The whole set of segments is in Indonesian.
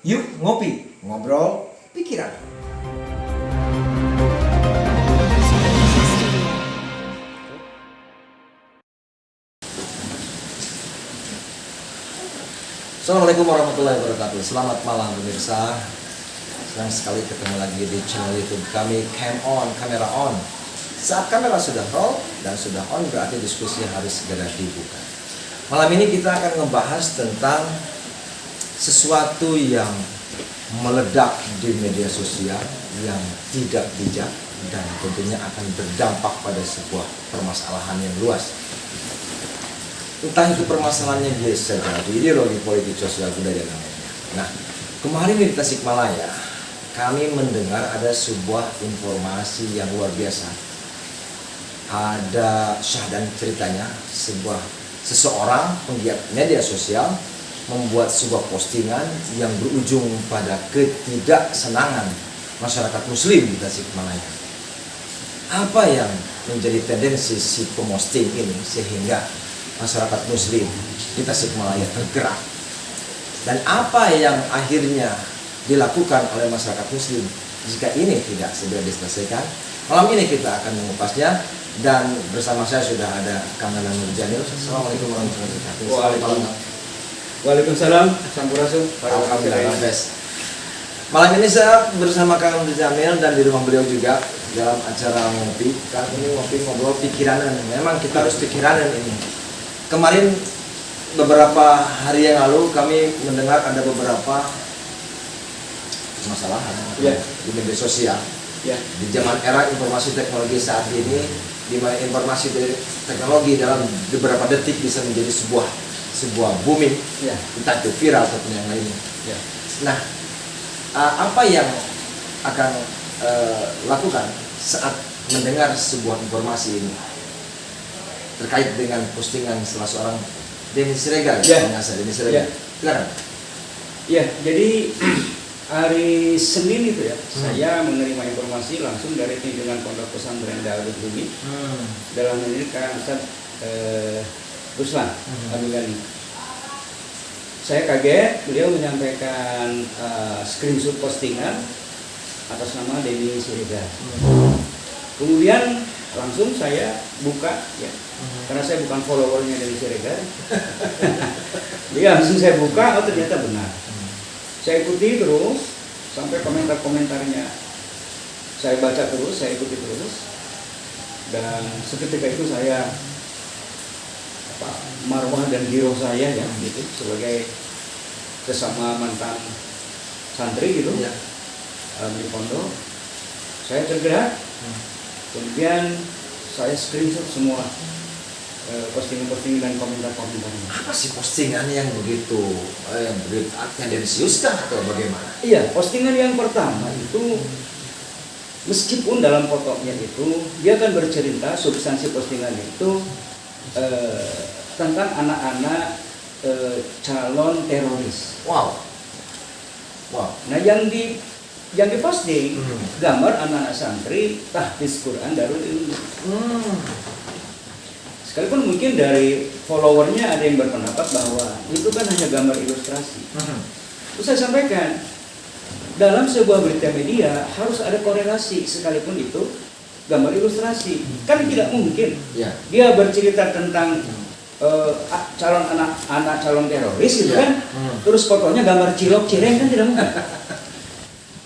Yuk ngopi, ngobrol pikiran. Assalamualaikum warahmatullahi wabarakatuh. Selamat malam pemirsa. Senang sekali ketemu lagi di channel YouTube kami Cam On, kamera on. Saat kamera sudah roll dan sudah on berarti diskusi harus segera dibuka. Malam ini kita akan membahas tentang sesuatu yang meledak di media sosial yang tidak bijak dan tentunya akan berdampak pada sebuah permasalahan yang luas. Entah itu permasalahannya biasa jadi ideologi politik sosial budaya dan lainnya. Nah, kemarin di Tasikmalaya kami mendengar ada sebuah informasi yang luar biasa. Ada syahdan ceritanya seseorang penggiat media sosial membuat sebuah postingan yang berujung pada ketidaksenangan masyarakat muslim di Tasikmalaya. Apa yang menjadi tendensi si pemosting ini sehingga masyarakat muslim di Tasikmalaya tergerak? Dan apa yang akhirnya dilakukan oleh masyarakat muslim jika ini tidak segera diselesaikan? Malam ini kita akan mengupasnya dan bersama saya sudah ada Kang Nanang Nurjanil. Assalamualaikum warahmatullahi wabarakatuh. Waalaikumsalam. Sampurasun. Alhamdulillah. Malam ini saya bersama Kang Nurjanil dan di rumah beliau juga dalam acara ngopi. Kali ini ngopi ngobrol pikiranan. Memang kita harus pikiranan ini. Kemarin beberapa hari yang lalu kami mendengar ada beberapa masalah di media sosial. Di zaman era informasi teknologi saat ini, di mana informasi dari teknologi dalam beberapa detik bisa menjadi sebuah booming, entah itu viral ataupun yang lainnya. Nah, apa yang akan lakukan saat mendengar sebuah informasi ini terkait dengan postingan salah seorang Denny Siregar, Denny Siregar. Silakan. Ya, jadi hari Senin itu ya, saya menerima informasi langsung dari pimpinan Pondok Pesantren Darul Bumi. Dalam ini Kang Ustaz Ruslan Abdulghani. Saya kaget, beliau menyampaikan screenshot postingan atas nama Denny Siregar. Kemudian langsung saya buka ya, karena saya bukan followernya Denny Siregar. Dia langsung saya buka, oh ternyata benar. Saya ikuti terus sampai komentar-komentarnya. Saya baca terus, saya ikuti terus. Dan seketika itu saya marwah dan giroh saya ya gitu sebagai sesama mantan santri gitu di pondok. Saya tergerak. Kemudian saya screenshot semua postingan-postingan dan komentar-komentarnya. Apa sih postingan yang begitu tendensiuskah atau bagaimana? Iya, postingan yang pertama itu meskipun dalam fotonya itu dia akan bercerita substansi postingan itu tentang anak-anak calon teroris. Wow. Nah, yang diposting gambar anak-anak santri tahfiz Quran Darul Ilmi. Sekalipun mungkin dari followernya ada yang berpendapat bahwa itu kan hanya gambar ilustrasi. Terus saya sampaikan, dalam sebuah berita media harus ada korelasi sekalipun itu gambar ilustrasi. Kan tidak mungkin dia bercerita tentang anak calon teroris gitu kan, terus fotonya gambar cilok cireng, kan tidak mungkin.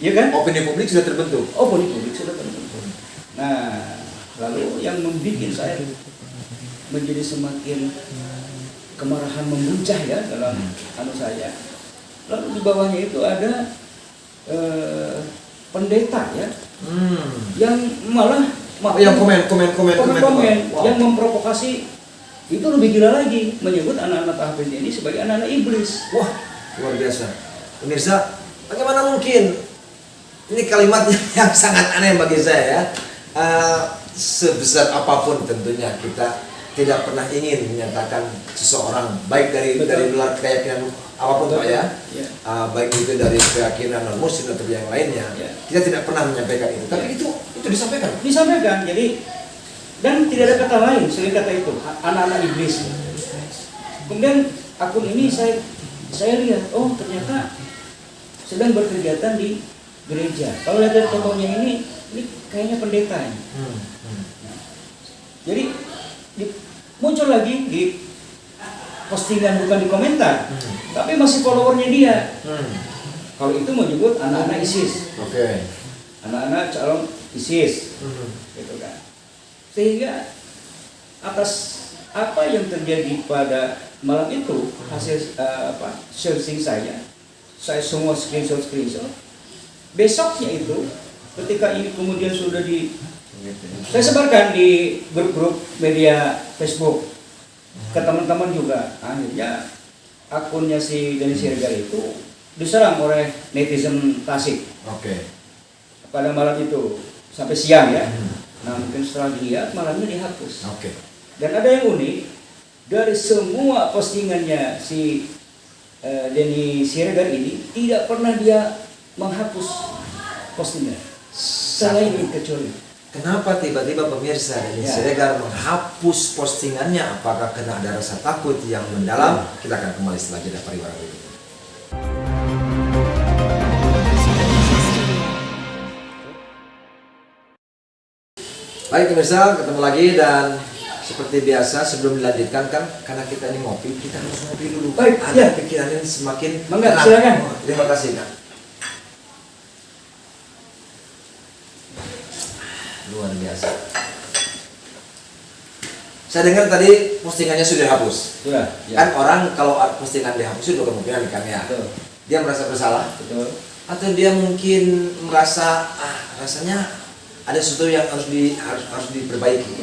Iya kan? Opini publik sudah terbentuk. Opini publik sudah terbentuk. Nah, lalu yang membuat saya menjadi semakin kemarahan memuncah ya dalam saya. Lalu di bawahnya itu ada pendeta ya, yang malah yang komen yang memprovokasi itu lebih gila lagi, menyebut anak-anak tahfiz ini sebagai anak-anak iblis. Wah, luar biasa. Pemirsa, bagaimana mungkin? Ini kalimat yang sangat aneh bagi saya ya. Sebesar apapun tentunya kita tidak pernah ingin menyatakan seseorang baik dari luar keyakinan apapun Pak ya, baik itu dari keyakinan non muslim atau yang lainnya, kita tidak pernah menyampaikan itu. Tapi itu disampaikan. Jadi dan tidak ada kata lain selain kata itu, anak-anak iblis. Kemudian akun ini saya lihat, oh ternyata sedang berkegiatan di gereja. Kalau lihat dari fotonya ini kayaknya pendeta ini. Jadi muncul lagi di postingan, bukan di komentar, tapi masih followernya dia. Kalau itu menyebut anak-anak ISIS, anak-anak calon ISIS, gitu kan. Sehingga atas apa yang terjadi pada malam itu, hasil searching saya semua screenshot. Besoknya itu, ketika ini kemudian sudah saya sebarkan di grup-grup media Facebook ke teman-teman juga, akhirnya akunnya si Denny Siregar itu diserang oleh netizen Tasik. Pada malam itu sampai siang ya. Nah, mungkin setelah dilihat malamnya dihapus. Dan ada yang unik, dari semua postingannya si Denny Siregar ini tidak pernah dia menghapus postingan. Selain itu kecuali. Kenapa tiba-tiba pemirsa Denny Siregar menghapus postingannya? Apakah kena ada rasa takut yang mendalam? Kita akan kembali setelah jeda pariwara berikut. Baik pemirsa, ketemu lagi dan seperti biasa sebelum dilanjutkan kan karena kita ini ngopi, kita harus ngopi dulu. Baik, ada pikiran ini semakin tenang. Silakan. Terima kasih Kak. Luar biasa. Saya dengar tadi postingannya sudah dihapus. Sudah. Kan orang kalau postingan dihapus itu kemungkinan kan ya. Dia merasa bersalah. Atau dia mungkin merasa rasanya ada sesuatu yang harus diperbaiki.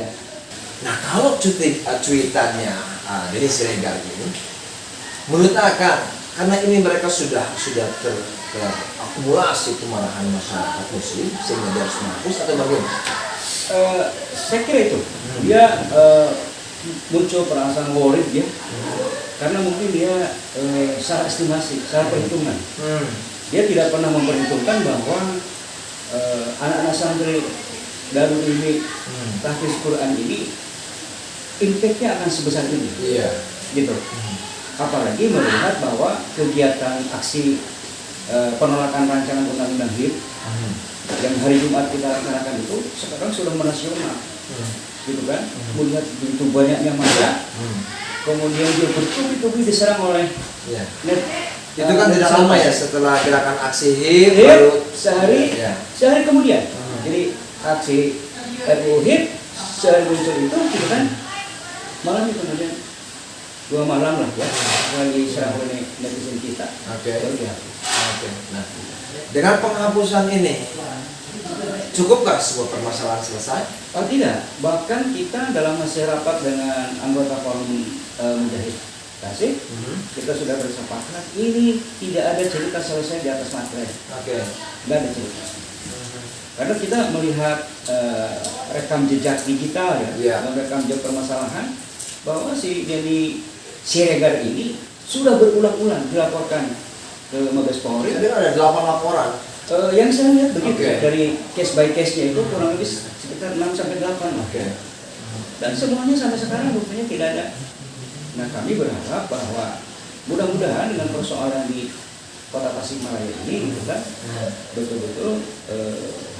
Nah kalau cuitannya Denny Siregar ini, menurut Akan, karena ini mereka sudah terakumulasi kemarahan masyarakat Muslim sehingga dia harus menghapus atau bagaimana? Saya kira itu dia muncul perasaan worry ya, karena mungkin dia salah estimasi, salah perhitungan. Dia tidak pernah memperhitungkan bahwa anak-anak santri Darul Ilmi Tahfiz Quran ini impactnya akan sebesar ini. Gitu. Apalagi melihat bahwa kegiatan aksi penolakan rancangan undang-undang HIP yang hari Jumat kita laksanakan itu sekarang sudah menasional, gitu kan? Melihat begitu banyaknya massa, kemudian dia bertubi-tubi diserang oleh net. Itu kan tidak lama ya setelah gerakan aksi HIP baru sehari kemudian. Jadi aksi RUU HIP sehari muncul itu, gitu kan? Malam itu kemudian 2 malam lah ya, lagi serang oleh netizen kita. Nah, dengan penghapusan ini, cukupkah sebuah permasalahan selesai? Oh tidak, bahkan kita dalam hasil rapat dengan anggota forum Mujahid Tasik, kita sudah bersepakat ini tidak ada cerita selesai di atas materai. Tidak ada cerita. Karena kita melihat rekam jejak digital rekam jejak permasalahan bahwa si Denny Siregar ini sudah berulang-ulang dilaporkan ke Mabes Polri. Jadi ada 8 laporan. Yang saya lihat begitu dari case by case-nya itu kurang lebih sekitar 6 sampai 8. Dan semuanya sampai sekarang buktinya tidak ada. Nah, kami berharap bahwa mudah-mudahan dengan persoalan di Kota Tasikmalaya ini, gitu kan, betul-betul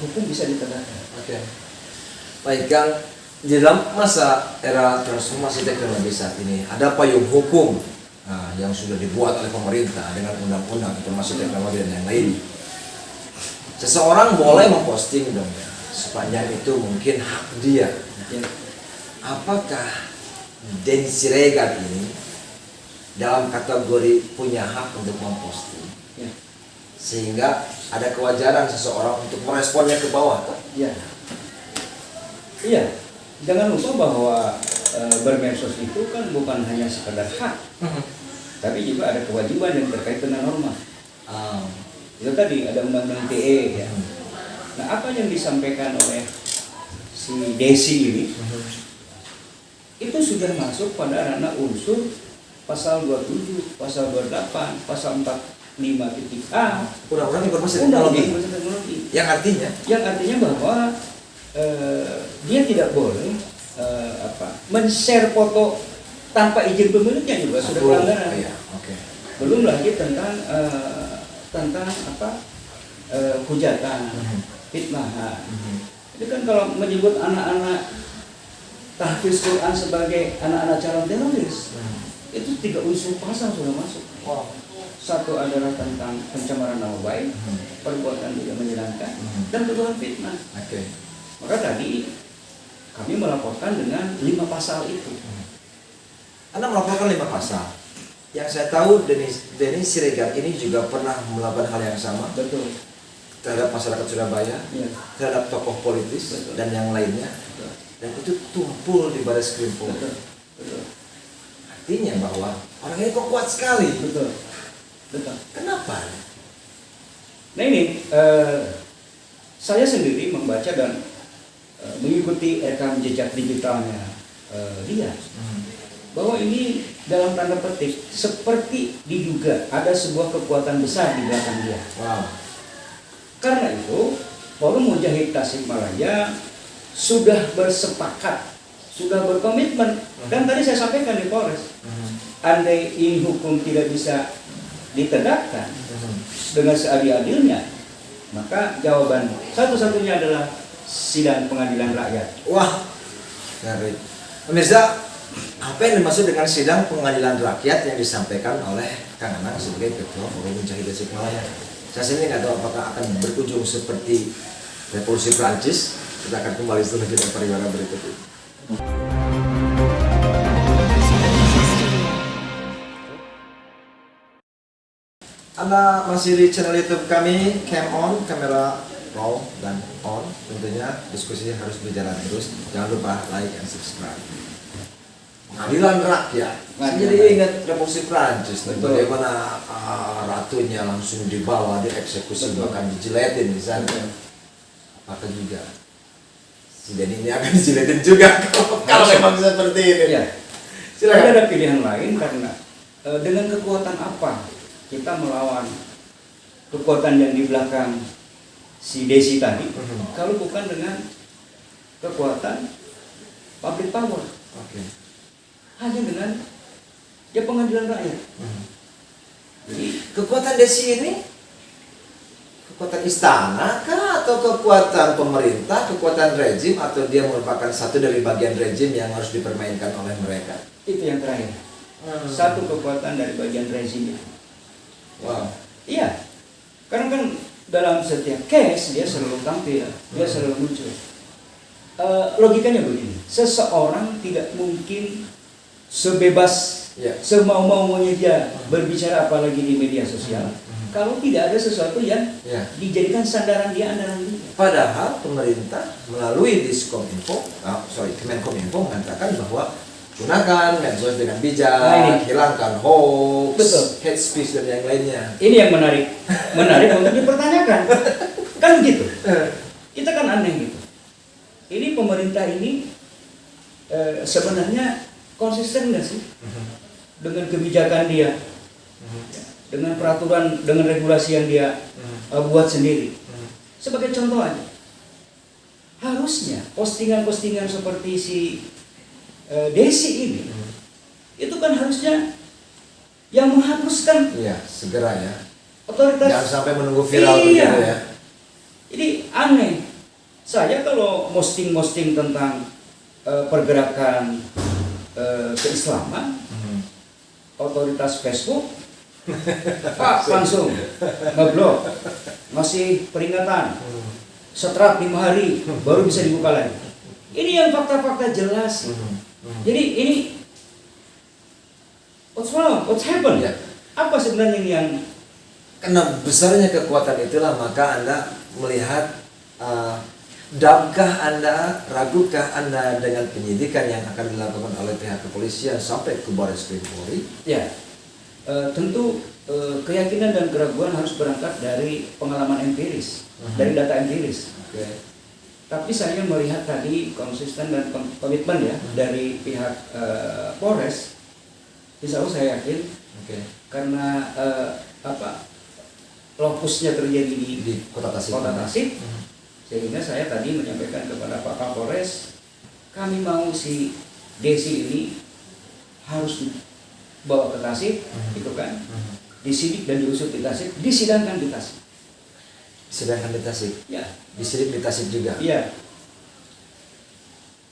hukum bisa ditegakkan. Baik Kang, di dalam masa era transformasi teknologi saat ini ada payung hukum yang sudah dibuat oleh pemerintah dengan undang-undang informasi teknologi dan yang lain. Seseorang boleh memposting dong ya, sepanjang itu mungkin hak dia. Apakah Denny Siregar ini dalam kategori punya hak untuk memposting? Sehingga ada kewajaran seseorang untuk meresponnya ke bawah. Iya. Jangan lupa bahwa bermedsos itu kan bukan hanya sekadar hak, tapi juga ada kewajiban yang terkait dengan norma. Itu tadi ada undang-undang TE ya. Nah, apa yang disampaikan oleh si Desi ini itu sudah masuk pada ranah unsur pasal 27, pasal 28, pasal 45.A Undang-undang informasi teknologi. Yang artinya bahwa dia tidak boleh men-share foto tanpa izin pemiliknya juga sudah pelanggaran. Belum lagi tentang tentang apa hujatan, fitnah. Itu kan kalau menyebut anak-anak tahfiz Quran sebagai anak-anak calon teroris, itu 3 unsur pasal sudah masuk. Wow. Satu adalah tentang pencemaran nama baik, perbuatan tidak menyenangkan, dan kedua fitnah. Oke. Maka tadi kami melaporkan dengan 5 pasal itu. Anda melaporkan 5 pasal. Yang saya tahu Denny Siregar ini juga pernah melakukan hal yang sama. Betul. Terhadap masyarakat Surabaya, Ya. terhadap tokoh politis, Betul. dan yang lainnya. Betul. Dan itu tumpul di Baris Krim Polri. Betul. Betul. Artinya bahwa orang ini kok kuat sekali. Betul. Betul. Kenapa? Nah ini saya sendiri membaca dan mengikuti rekam jejak digitalnya dia, bahwa ini dalam tanda petik seperti diduga ada sebuah kekuatan besar di belakang dia. Wow. Karena itu Forum Mujahid Tasikmalaya sudah bersepakat, sudah berkomitmen, dan tadi saya sampaikan di Polres, andai ini hukum tidak bisa ditegakkan dengan seadil-adilnya, maka jawaban satu-satunya adalah sidang pengadilan rakyat. Wah, ngeri. Pemirsa, apa yang dimaksud dengan sidang pengadilan rakyat yang disampaikan oleh Kang Anang sebagai Ketua Forum Mujahid Tasikmalaya? Saya sendiri nggak tahu apakah akan berujung seperti Revolusi Prancis. Kita akan kembali setelah jeda pariwara berikut ini. Anda masih di channel YouTube kami, Cam On, kamera roll dan on. Tentunya diskusi harus berjalan terus. Jangan lupa like and subscribe. Pengadilan rakyat. Saya jadi ingat Revolusi Prancis, bagaimana ratunya langsung dibawa, dieksekusi, bahkan dijiletin di sana. Maka juga si Denny ini akan dijiletin juga kalau memang seperti ini. Ya. Silakan. Ada pilihan lain karena dengan kekuatan apa kita melawan kekuatan yang di belakang si Desi tadi, kalau bukan dengan kekuatan public power. Oke. Hanya dengan ya pengadilan rakyat. Jadi Kekuatan Desi ini kekuatan istana kah atau kekuatan pemerintah, kekuatan rejim, atau dia merupakan satu dari bagian rejim yang harus dipermainkan oleh mereka? itu yang terakhir. Satu kekuatan dari bagian rezimnya. Wow. Iya. Karena kan dalam setiap case dia selalu tampil, dia selalu muncul. Logikanya begini, seseorang tidak mungkin sebebas semau-maunya dia berbicara apalagi di media sosial kalau tidak ada sesuatu yang dijadikan sandaran dia, andalan dia. Padahal pemerintah melalui Kemenkominfo mengatakan bahwa gunakan medsos dengan bijak, hilangkan hoax, betul, hate speech dan yang lainnya. Ini yang menarik untuk dipertanyakan. Kan gitu. Kita kan aneh gitu. Ini pemerintah ini sebenarnya konsisten nggak sih dengan kebijakan dia, dengan peraturan, dengan regulasi yang dia buat sendiri. Sebagai contoh aja, harusnya postingan-postingan seperti si Desi ini, itu kan harusnya yang menghapuskan. Iya, segera ya. Otoritas. Jangan sampai menunggu viral begitu ya. Jadi aneh. Saya kalau posting tentang pergerakan keislaman, otoritas Facebook, Pak langsung ngeblok, ngasih peringatan, setrap 5 hari, baru bisa dibuka lagi. Ini yang fakta-fakta jelas. Jadi ini what's wrong? What's happened? Ya. Apa sebenarnya yang Karena besarnya kekuatan itulah maka Anda melihat dabkah Anda, ragukah Anda dengan penyidikan yang akan dilakukan oleh pihak kepolisian sampai ke Baris Krim Polri? ya tentu keyakinan dan keraguan harus berangkat dari pengalaman empiris, dari data empiris. Okay. Tapi saya melihat tadi konsisten dan komitmen ya dari pihak Polres. Insya Allah saya yakin, karena lokusnya terjadi di Kota Tasik. Sehingga saya tadi menyampaikan kepada Pak Kapolres, kami mau si Desi ini harus dibawa ke Tasik, gitu kan, disidik dan diusut di Tasik, disidangkan di Tasik. Sedangkan di Tasik, Ya, disidik di Tasik juga. iya,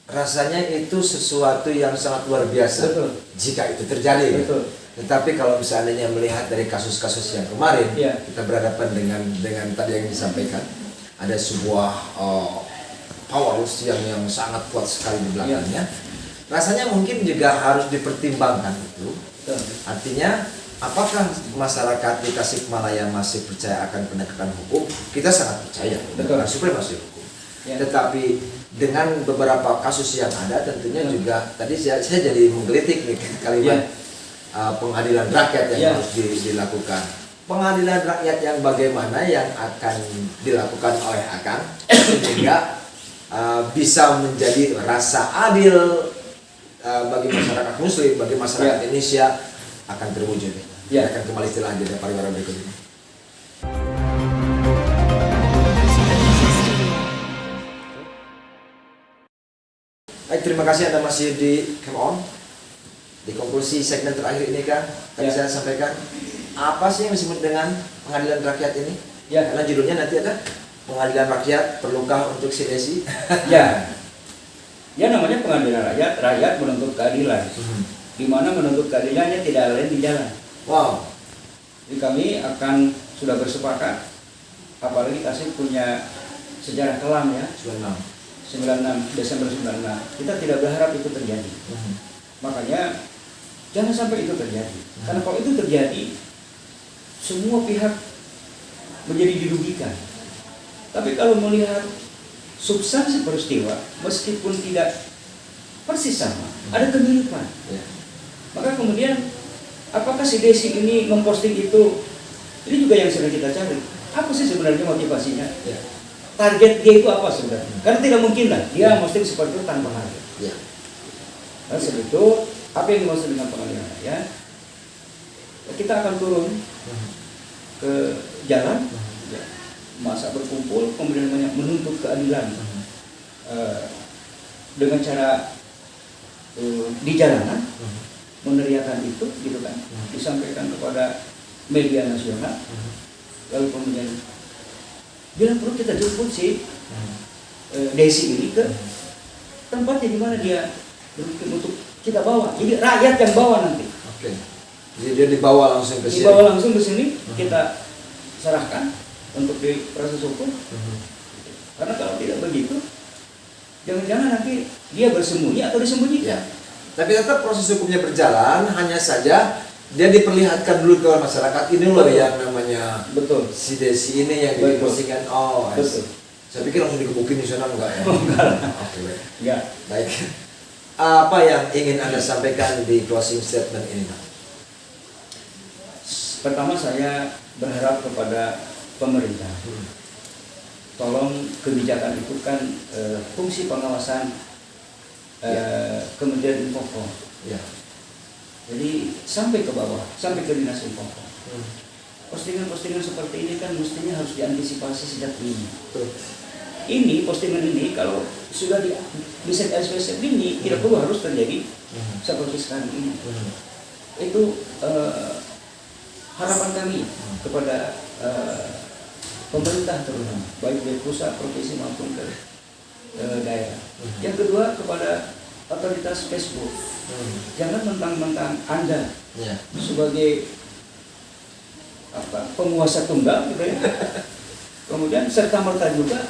Rasanya itu sesuatu yang sangat luar biasa. betul, Jika itu terjadi. betul. Tetapi kalau misalnya melihat dari kasus-kasus yang kemarin, Iya. kita berhadapan dengan tadi yang disampaikan, ada sebuah powers yang sangat kuat sekali di belakangnya. Rasanya mungkin juga harus dipertimbangkan itu. Betul. Artinya, apakah masyarakat di Tasikmalaya masih percaya akan penegakan hukum? Kita sangat percaya dengan supremasi hukum. Ya. Tetapi dengan beberapa kasus yang ada, tentunya juga tadi saya jadi menggelitik nih kalimat pengadilan rakyat yang harus dilakukan. Pengadilan rakyat yang bagaimana yang akan dilakukan oleh Akang sehingga bisa menjadi rasa adil bagi masyarakat Muslim, bagi masyarakat Indonesia akan terwujud. Ya. Akan kembali setelah jeda pariwara berikut ini. Baik, terima kasih Anda masih di Come On. Di konklusi segmen terakhir ini kan, tadi saya sampaikan apa sih yang disebut dengan pengadilan rakyat ini? Ya. Karena judulnya nanti ada pengadilan rakyat perlukah untuk si Desi? Ya, ya namanya pengadilan rakyat, rakyat menuntut keadilan. Di mana menuntut keadilannya tidak lain di jalan. Wow. Jadi kami akan sudah bersepakat, apalagi Tasik punya sejarah kelam ya, 96 Desember 96. Kita tidak berharap itu terjadi. Makanya jangan sampai itu terjadi. Karena kalau itu terjadi, semua pihak menjadi dirugikan. Tapi kalau melihat substansi peristiwa, meskipun tidak persis sama, ada kemiripan. Maka kemudian, apakah si Desi ini memposting itu? Ini juga yang sedang kita cari. Apa sih sebenarnya motivasinya? Target dia itu apa sebenarnya? Karena tidak mungkin lah dia posting seperti itu tanpa harga. Nah, sebab itu apa yang dimaksud dengan pengadilan rakyat? Kita akan turun ke jalan, masa berkumpul, kemudian menuntut keadilan dengan cara di jalanan, meneriakan itu, gitu kan, disampaikan kepada media nasional, lalu kemudian bila perlu kita jemput si Desi ini ke tempatnya di mana dia berpikir untuk kita bawa. Jadi rakyat yang bawa nanti. Oke. Jadi dia dibawa langsung ke sini. Dibawa langsung ke sini, kita serahkan untuk diproses hukum. Karena kalau tidak begitu, jangan-jangan nanti dia bersembunyi atau disembunyikan. Tapi tetap proses hukumnya berjalan, hanya saja dia diperlihatkan dulu ke masyarakat. Ini loh yang namanya si Desi ini yang dipostingkan. Oh, betul. Saya pikir langsung digebukin di sana, enggak ya? Enggak. Oke, baik. Ya. Baik. Apa yang ingin Anda sampaikan di closing statement ini, Pak? Pertama saya berharap kepada pemerintah, tolong kebijakan itu kan fungsi pengawasan Kementerian Infocom. Jadi sampai ke bawah, sampai ke Dinas Infocom. Postingan-postingan seperti ini kan mestinya harus diantisipasi sejak dini. Ini postingan ini kalau sudah bisa SPSF ini tidak perlu harus terjadi seperti sekarang ini. Itu harapan kami kepada pemerintah terutama, baik dari pusat, provinsi maupun ke daerah. Yang kedua kepada otoritas Facebook, jangan mentang-mentang Anda sebagai penguasa tunggal, gitu ya. Kemudian serta-merta juga.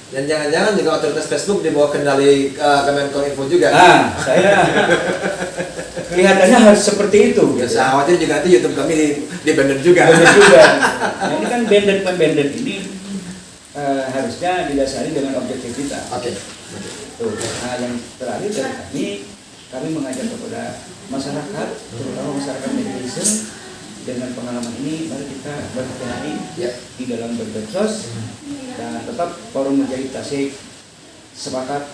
Dan jangan-jangan juga otoritas Facebook di bawah kendali Kemenkominfo juga. Saya kelihatannya harus seperti itu. Ya, saya khawatir juga nanti YouTube kami di banded juga. Nah, ini kan banded ini harusnya didasari dengan objektivitas. Oke. Nah, yang terakhir dari kami mengajak kepada masyarakat, terutama masyarakat netizen, dengan pengalaman ini mari kita berhati-hati di dalam bermedsos. Dan tetap Forum Mujahid Tasik sepakat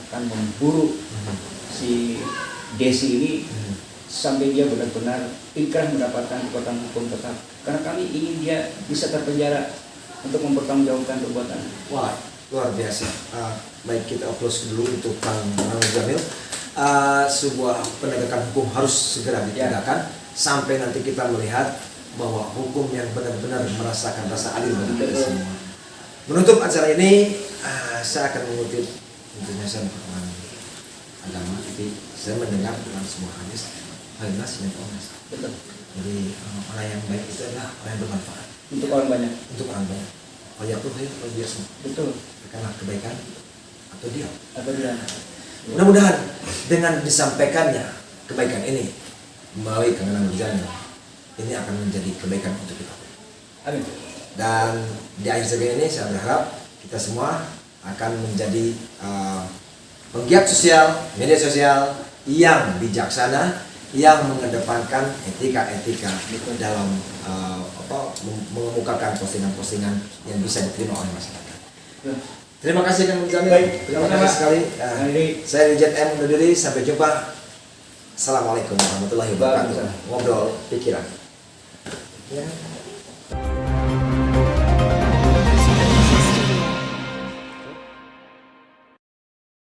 akan memburu si Desi ini sampai dia benar-benar inkrah mendapatkan kekuatan hukum tetap. Karena kami ingin dia bisa terpenjara untuk mempertanggungjawabkan perbuatan. Wah, luar biasa. Baik, kita applause dulu untuk Kang Jamil. Sebuah penegakan hukum harus segera ditegakkan sampai nanti kita melihat bahwa hukum yang benar-benar merasakan rasa adil bagi kita semua. Menutup acara ini, saya akan mengutip tentunya saya bukan agama, tapi saya mendengar dalam sebuah hadis, khairunas min onas. Betul. Jadi orang yang baik itu adalah orang yang bermanfaat Untuk orang banyak. untuk orang banyak. Oh ya tuh, kalau biasa. Betul. Berikanlah kebaikan atau diam. Atau dia. Mudah-mudahan dengan disampaikannya kebaikan ini melalui Kang Berjana, ini akan menjadi kebaikan untuk kita. Amin. Dan di akhir segala ini saya berharap kita semua akan menjadi penggiat sosial, media sosial yang bijaksana, yang mengedepankan etika-etika dalam mengemukakan postingan-postingan yang bisa diterima oleh masyarakat. Terima kasih Kang Muzamil. Terima kasih sekali. Saya Rijat M undur diri. Sampai jumpa. Assalamualaikum warahmatullahi wabarakatuh. Ngobrol pikiran. Ya.